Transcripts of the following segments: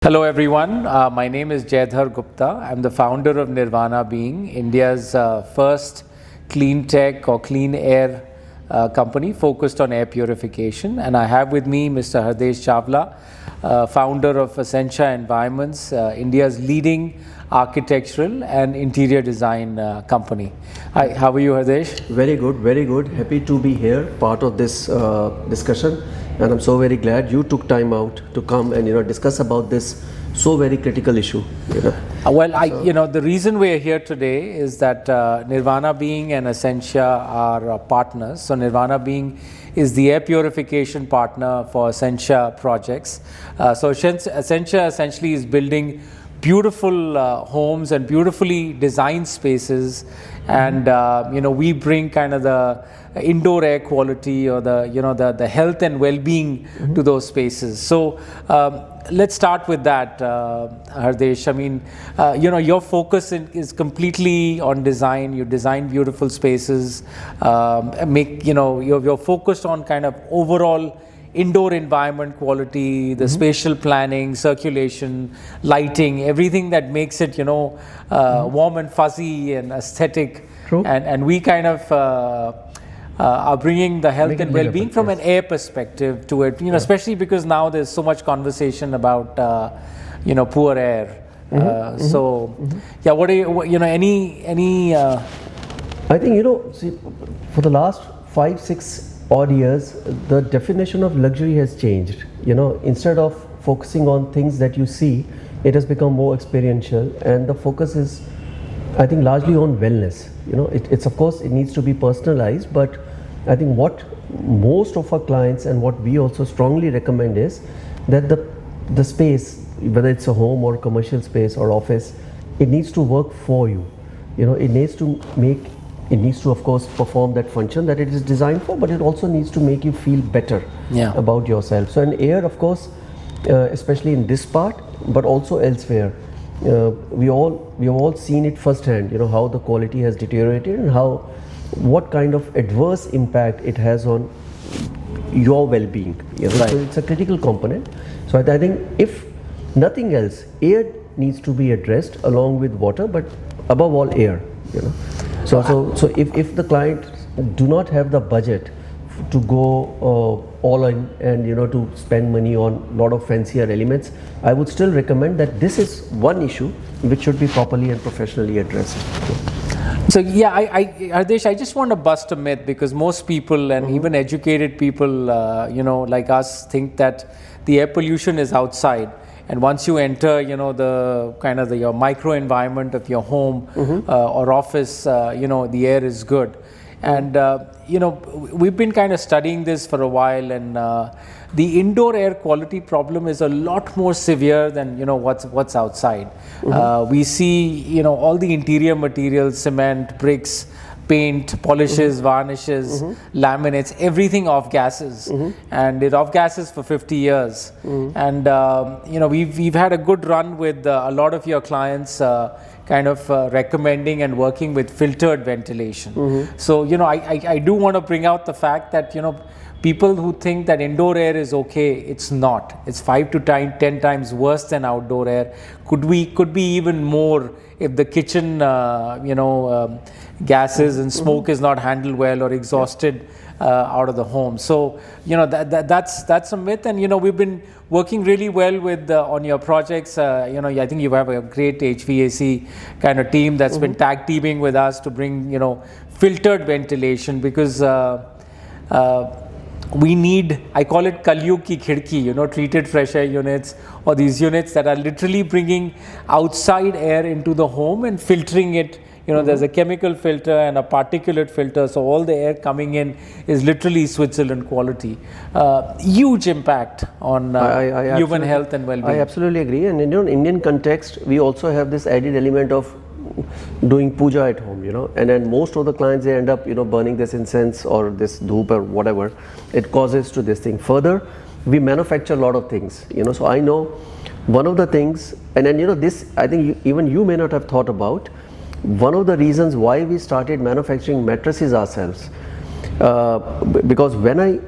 Hello everyone, my name is Dhar Gupta. I'm the founder of Nirvana Being, India's first clean tech or clean air company focused on air purification. And I have with me Mr. Hardesh Chawla, founder of Essentia Environments, India's leading architectural and interior design company. Hi, how are you, Hardesh? Very good, very good. Happy to be here, part of this discussion. And I'm so very glad you took time out to come and discuss about this so very critical issue. The reason we're here today is that Nirvana Being and Essentia are partners. So Nirvana Being is the air purification partner for Essentia projects. So Essentia essentially is building beautiful homes and beautifully designed spaces, and we bring kind of the indoor air quality or the health and well-being to those spaces. So let's start with that, Hardesh. I mean, your focus is completely on design. You design beautiful spaces, you're focused on kind of overall indoor environment quality, the spatial planning, circulation, lighting, everything that makes it, warm and fuzzy and aesthetic. True. And we kind of are bringing the health and well-being from an air perspective to it, especially because now there's so much conversation about, poor air. What are you, any? I think, see, for the last 5-6 odd years, the definition of luxury has changed. Instead of focusing on things that you see, it has become more experiential, and the focus is, I think, largely on wellness. It's of course it needs to be personalized, but I think what most of our clients and what we also strongly recommend is that the space, whether it's a home or commercial space or office, it needs to work for you. It needs to of course perform that function that it is designed for, but it also needs to make you feel better about yourself. So an air, of course, especially in this part, but also elsewhere, we have all seen it firsthand, how the quality has deteriorated and what kind of adverse impact it has on your well-being. Right. So it's a critical component. So I think if nothing else, air needs to be addressed along with water, but above all air. So if the client do not have the budget to go all in and to spend money on a lot of fancier elements, I would still recommend that this is one issue which should be properly and professionally addressed. So Hardesh, I just want to bust a myth, because most people and even educated people, like us, think that the air pollution is outside. And once you enter, the kind of your micro environment of your home or office, the air is good. And we've been kind of studying this for a while, and the indoor air quality problem is a lot more severe than what's outside. We see all the interior materials, cement, bricks, paint, polishes, varnishes, laminates, everything off gases, and it off gases for 50 years. And we've had a good run with a lot of your clients kind of recommending and working with filtered ventilation. So I do want to bring out the fact that people who think that indoor air is okay, it's not. It's 5 to 10 times worse than outdoor air. Could be even more if the kitchen gases and smoke is not handled well or exhausted out of the home. So that's a myth, and we've been working really well with on your projects. I think you have a great HVAC kind of team that's been tag teaming with us to bring filtered ventilation, because we need, I call it Kalyug ki khidki, treated fresh air units, or these units that are literally bringing outside air into the home and filtering it. There's a chemical filter and a particulate filter, so all the air coming in is literally Switzerland quality. Huge impact on human health and well-being. I absolutely agree, and in Indian context, we also have this added element of doing puja at home, and then most of the clients, they end up burning this incense or this dhoop or whatever it causes to this thing. Further, we manufacture a lot of things, so I know one of the things, and then this I think even you may not have thought about. One of the reasons why we started manufacturing mattresses ourselves, because when I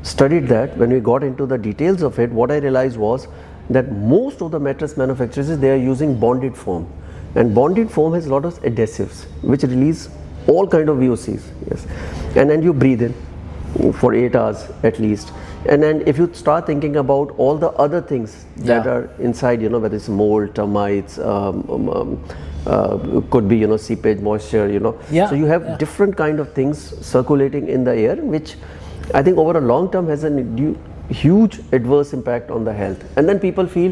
studied that, when we got into the details of it, what I realized was that most of the mattress manufacturers, they are using bonded foam, and bonded foam has a lot of adhesives which release all kind of VOCs. Yes, and then you breathe in for 8 hours at least, and then if you start thinking about all the other things that are inside, you know, whether it's mold, termites, could be, you know, seepage, moisture, you know, so you have different kind of things circulating in the air, which I think over a long term has a huge adverse impact on the health. And then people feel,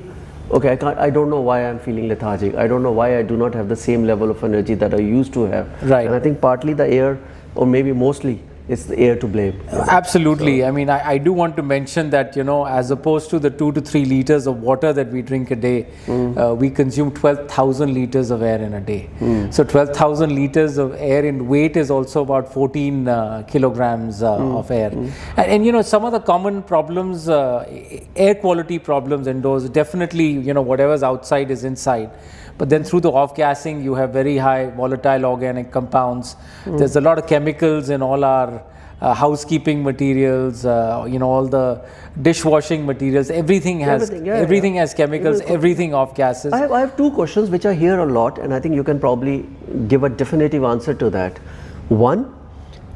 okay, I don't know why I'm feeling lethargic, I don't know why I do not have the same level of energy that I used to have. Right. And I think partly the air, or maybe mostly, it's the air to blame. Absolutely. So, I mean, I do want to mention that, you know, as opposed to the 2 to 3 liters of water that we drink a day, we consume 12,000 liters of air in a day. So 12,000 liters of air in weight is also about 14 kilograms of air. And, you know, some of the common problems, air quality problems indoors, definitely, you know, whatever's outside is inside. But then through the off-gassing, you have very high volatile organic compounds. There's a lot of chemicals in all our housekeeping materials, you know, all the dishwashing materials. Everything has has chemicals, everything off-gasses. I have 2 questions which I hear a lot, and I think you can probably give a definitive answer to that. One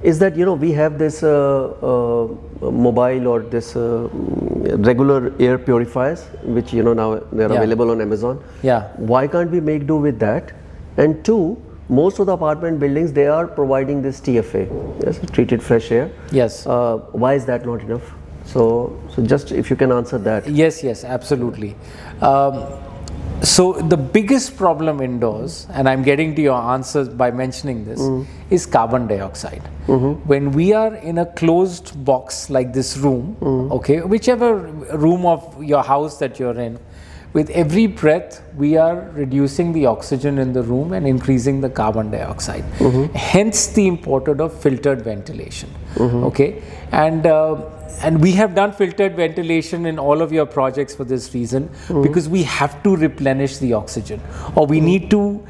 is that, you know, we have this mobile or this regular air purifiers, which, you know, now they're available on Amazon. Why can't we make do with that? And 2, most of the apartment buildings, they are providing this TFA, treated fresh air. Why is that not enough? So just if you can answer that. Yes, absolutely. So the biggest problem indoors, and I'm getting to your answers by mentioning this, is carbon dioxide. When we are in a closed box like this room, okay, whichever room of your house that you're in, with every breath we are reducing the oxygen in the room and increasing the carbon dioxide. Hence the importance of filtered ventilation. Okay, and we have done filtered ventilation in all of your projects for this reason, because we have to replenish the oxygen, or we need to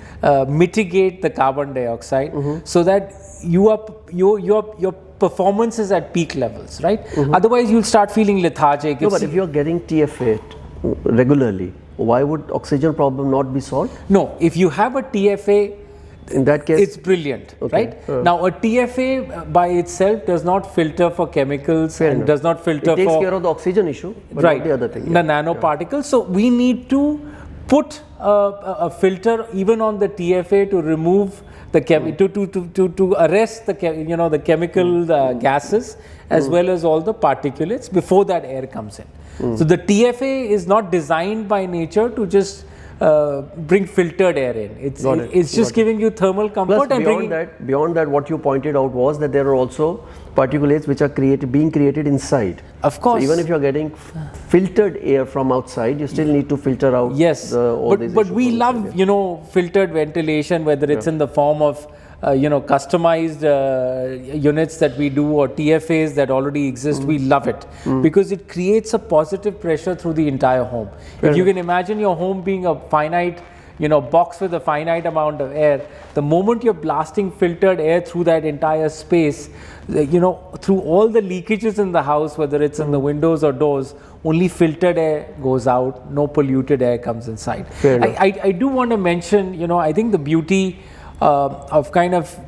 mitigate the carbon dioxide so that your performance is at peak levels, right? Otherwise you'll start feeling lethargic. No, but if you're getting TFA regularly, why would oxygen problem not be solved? No, if you have a TFA, in that case, it's brilliant, right? Now, a TFA by itself does not filter for chemicals and does not filter it takes care of the oxygen issue, but not the other thing. The nanoparticles. So we need to put a filter even on the TFA to remove the to arrest the the chemical gases as well as all the particulates before that air comes in. So the TFA is not designed by nature to just bring filtered air in. It's just giving you thermal comfort. Plus, and beyond that, what you pointed out was that there are also particulates which are being created inside. Of course. So even if you are getting filtered air from outside, you still need to filter out. Yes. But we love filtered ventilation, whether it's in the form of customized units that we do or TFAs that already exist. We love it because it creates a positive pressure through the entire home. If you can imagine your home being a finite box with a finite amount of air, the moment you're blasting filtered air through that entire space, through all the leakages in the house, whether it's in the windows or doors, only filtered air goes out, no polluted air comes inside. I do want to mention, I think the beauty of kind of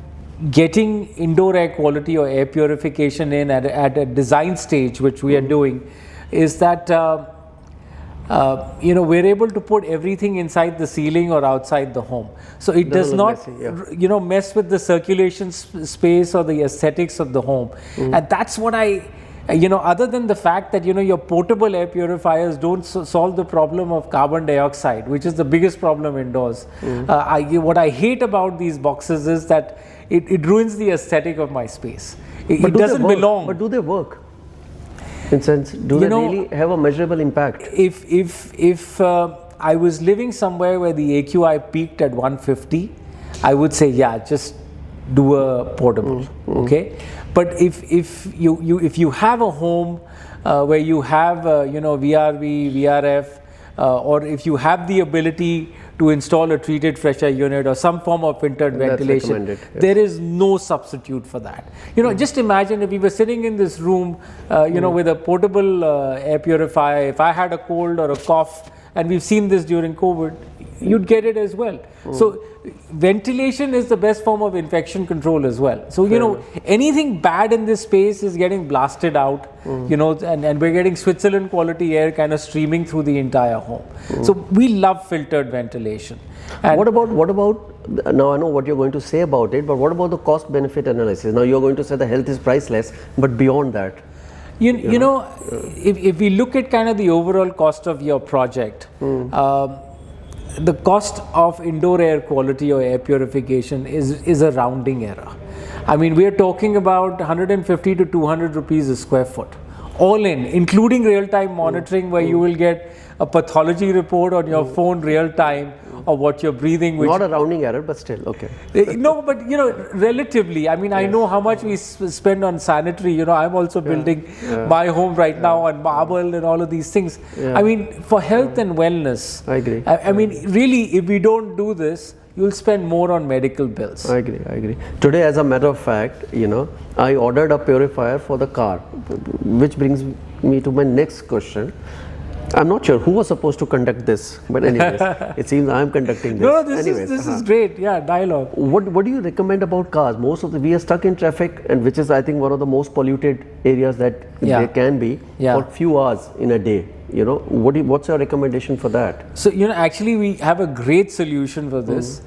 getting indoor air quality or air purification in at a design stage, which we are doing, is that we're able to put everything inside the ceiling or outside the home, so it does not mess with the circulation space or the aesthetics of the home. And that's what other than the fact that your portable air purifiers don't solve the problem of carbon dioxide, which is the biggest problem indoors. What I hate about these boxes is that it ruins the aesthetic of my space. It doesn't belong. But do they work? In sense, do they really have a measurable impact? If I was living somewhere where the AQI peaked at 150, I would say just do a portable. Okay, but if you have a home where you have VRV, VRF, or if you have the ability to install a treated fresh air unit or some form of filtered ventilation, there is no substitute for that. Just imagine if we were sitting in this room with a portable air purifier. If I had a cold or a cough, and we've seen this during COVID, you'd get it as well. So ventilation is the best form of infection control as well. So, you know, anything bad in this space is getting blasted out, you know, and we're getting Switzerland quality air kind of streaming through the entire home. So we love filtered ventilation. And what about, now I know what you're going to say about it, but what about the cost benefit analysis? Now you're going to say the health is priceless, but beyond that? You know, if we look at kind of the overall cost of your project, the cost of indoor air quality or air purification is a rounding error. I mean, we are talking about 150 to 200 rupees a square foot, all in, including real-time monitoring, where you will get a pathology report on your phone real-time of what you're breathing. Which not a rounding error, but still, okay. No, but you know, relatively, I mean, I know how much we spend on sanitary. You know, I'm also building my home right now on marble and all of these things. I mean, for health and wellness, I agree. I mean, really, if we don't do this, you'll spend more on medical bills. I agree. Today, as a matter of fact, you know, I ordered a purifier for the car, which brings me to my next question. I'm not sure who was supposed to conduct this, but anyways, it seems I'm conducting this. No, this is great. Yeah, dialogue. What do you recommend about cars? We are stuck in traffic, and which is, I think, one of the most polluted areas that there can be for few hours in a day. You know, what's your recommendation for that? So, you know, actually we have a great solution for this.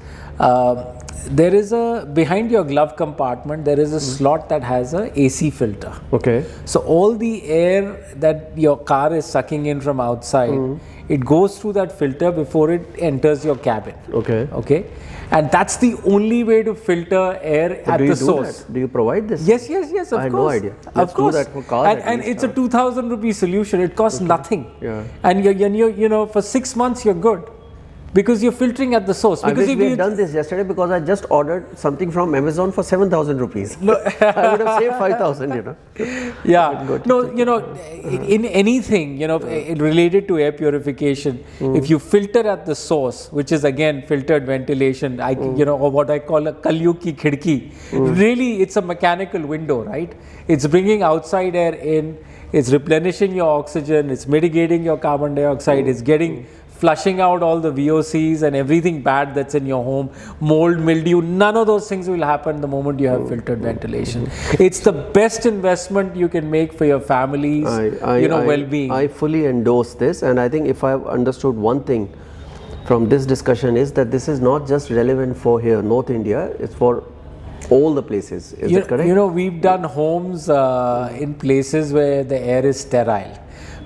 There is behind your glove compartment, there is a slot that has a AC filter. Okay. So all the air that your car is sucking in from outside, it goes through that filter before it enters your cabin. Okay. And that's the only way to filter air at the source. Do you provide this? Yes, of course. I had no idea. Let's do that for cars. And it's a 2,000 rupee solution. It costs nothing. Yeah. And you know, for 6 months you're good. Because you're filtering at the source. I Because wish we had done this yesterday, because I just ordered something from Amazon for 7,000 rupees. No. I would have saved 5,000, you know. Yeah. No, you know, in anything, you know, related to air purification, if you filter at the source, which is again filtered ventilation, you know, or what I call a Kalyu ki khidki, really it's a mechanical window, right? It's bringing outside air in, it's replenishing your oxygen, it's mitigating your carbon dioxide, it's flushing out all the VOCs and everything bad that's in your home, mold, mildew, none of those things will happen the moment you have filtered ventilation. It's the best investment you can make for your family's well-being. I fully endorse this, and I think if I've understood one thing from this discussion is that this is not just relevant for here, North India, it's for all the places. Is that correct? You know, we've done homes in places where the air is sterile.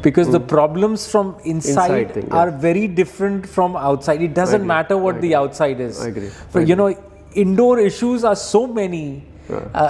Because the problems from inside are very different from outside. It doesn't matter what the outside is. I agree. You know, indoor issues are so many.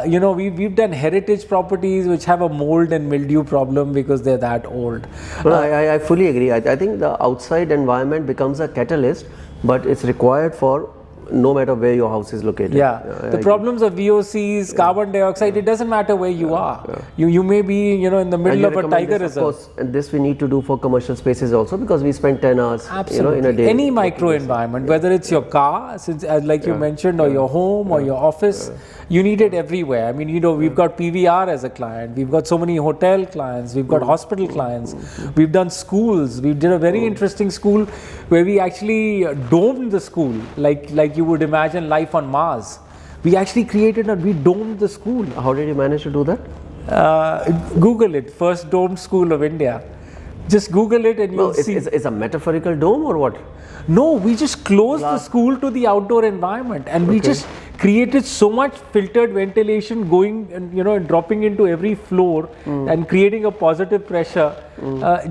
You know, we've done heritage properties which have a mold and mildew problem because they're that old. Well, I fully agree. I think the outside environment becomes a catalyst, but it's required for no matter where your house is located. The problems of VOCs, carbon dioxide, it doesn't matter where you are. You may be, you know, in the middle of a tiger reserve. Of course, and this we need to do for commercial spaces also, because we spend 10 hours, you know, in a day. Any micro environment, whether it's your car, since like you mentioned, or your home or your office, you need it everywhere. I mean, you know, we've got PVR as a client, we've got so many hotel clients, we've got hospital clients, we've done schools. We did a very interesting school where we actually domed the school, like you would imagine life on Mars. We actually we domed the school. How did you manage to do that? Google it, first domed school of India. Just Google it and you'll see. It's a metaphorical dome or what? No, we just closed the school to the outdoor environment, and we just created so much filtered ventilation going and, you know, dropping into every floor and creating a positive pressure.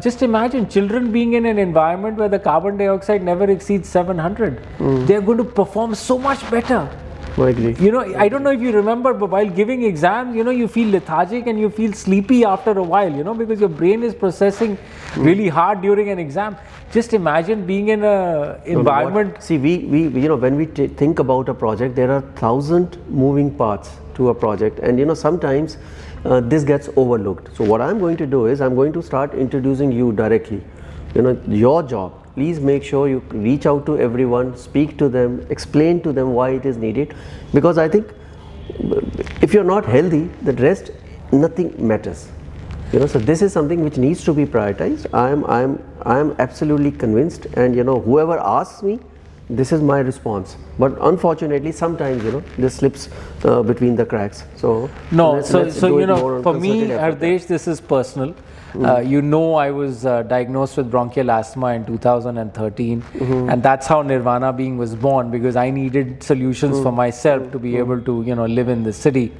Just imagine children being in an environment where the carbon dioxide never exceeds 700. They're going to perform so much better. I agree. You know, I don't know if you remember, but while giving exams, you know, you feel lethargic and you feel sleepy after a while, you know, because your brain is processing really hard during an exam. Just imagine being in an environment. See, we you know, when we think about a project, there are 1,000 moving parts to a project, and you know, sometimes this gets overlooked. So what I'm going to do is I'm going to start introducing you directly. You know, your job. Please make sure you reach out to everyone, speak to them, explain to them why it is needed, because I think if you're not healthy, the rest, nothing matters. You know, so this is something which needs to be prioritized. I am absolutely convinced, and whoever asks me, this is my response. But unfortunately, sometimes this slips between the cracks. So no, let's so do it more on for me, concerted effort. Hardesh, this is personal. I was diagnosed with bronchial asthma in 2013, and that's how Nirvana Being was born, because I needed solutions for myself to be able to live in the city.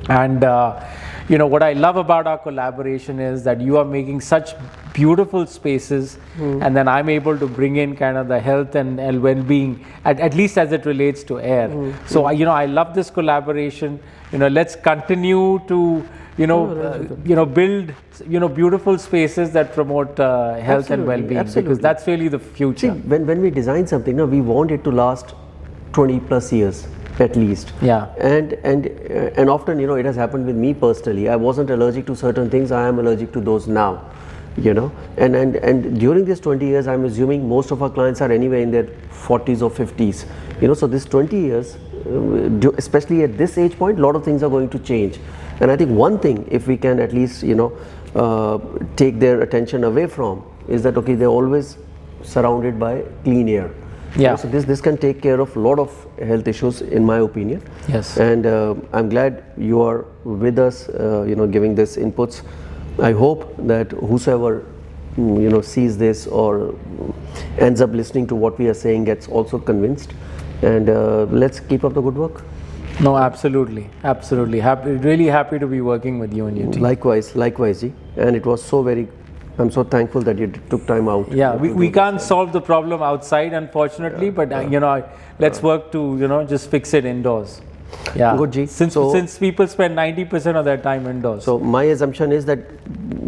And what I love about our collaboration is that you are making such beautiful spaces, and then I'm able to bring in kind of the health and well-being, at least as it relates to air. So I love this collaboration. Let's continue to build beautiful spaces that promote health and well-being, because that's really the future. See, when we design something, we want it to last 20 plus years at least. Yeah. And often it has happened with me personally. I wasn't allergic to certain things. I am allergic to those now. And during these 20 years, I'm assuming most of our clients are anyway in their 40s or 50s. So this 20 years, especially at this age point, a lot of things are going to change. And I think one thing, if we can at least take their attention away from, is that okay, they're always surrounded by clean air. Yeah. So this can take care of a lot of health issues, in my opinion. Yes. And I'm glad you are with us, giving this inputs. I hope that whosoever sees this or ends up listening to what we are saying gets also convinced. And let's keep up the good work. No, absolutely. Really happy to be working with you and your team. Likewise, Ji. And it was I'm so thankful that you took time out. Yeah, we can't solve the problem outside, unfortunately, but let's work to just fix it indoors. Yeah. Good, Ji. Since people spend 90% of their time indoors. So my assumption is that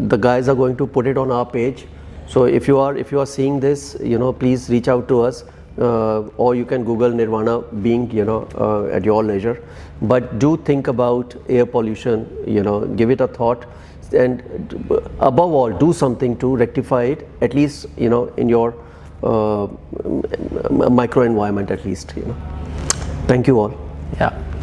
the guys are going to put it on our page. So if you are seeing this, please reach out to us, or you can Google Nirvana Being, at your leisure. But do think about air pollution. Give it a thought. And above all, do something to rectify it, at least in your micro environment, at least. Thank you all. Yeah.